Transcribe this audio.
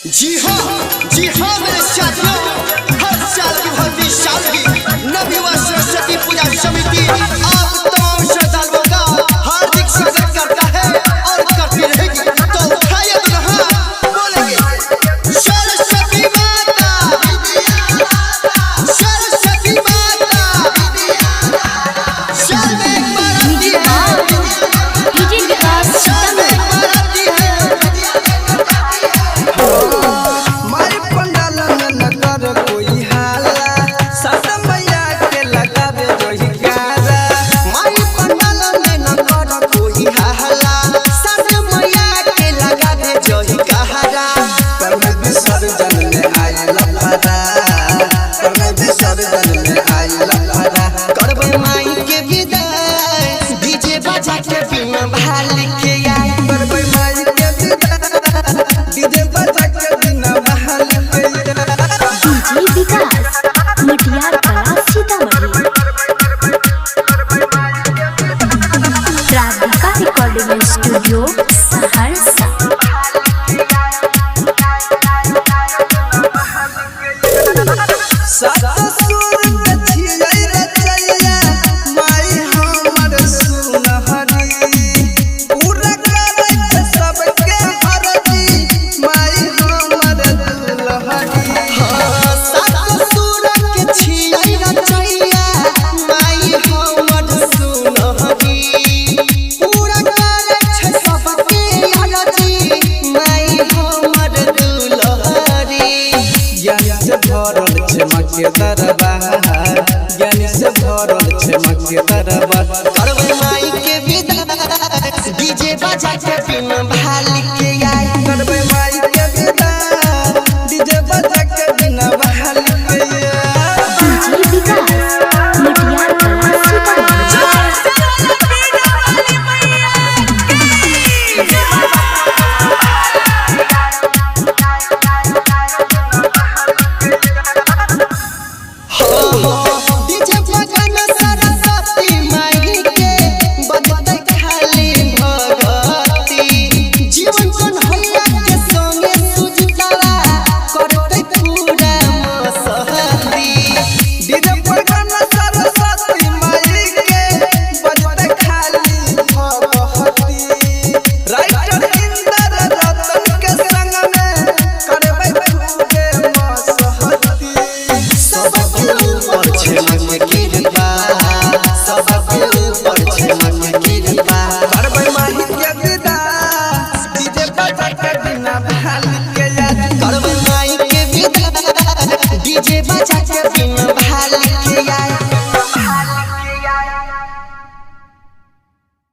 जी हाँ मेरे साथियों, हर साल की भव्य सालगिरह नवी व सरस्वती पूजा समिति आप तमाम श्रद्धालुओं का हार्दिक स्वागत करता है और करती रहेगी। तो उठाइए दुल्हा, बोलेंगे सरस्वती माता, सरस्वती माता, साल में एक बार आती है, डीजे विकास साल में एक बार आती है। मटियार कला सीतामढ़ी राधिका रिकॉर्डिंग स्टूडियो सहरसा। दरबार ज्ञानी से भरल छे मके दरबार, करबै माई के विदा डीजे बजा के बिन भाली के आई, करबै माई के विदा डीजे बजा के बिन भाली के डीजे विकास मटियार कला डीजे बजा के बिन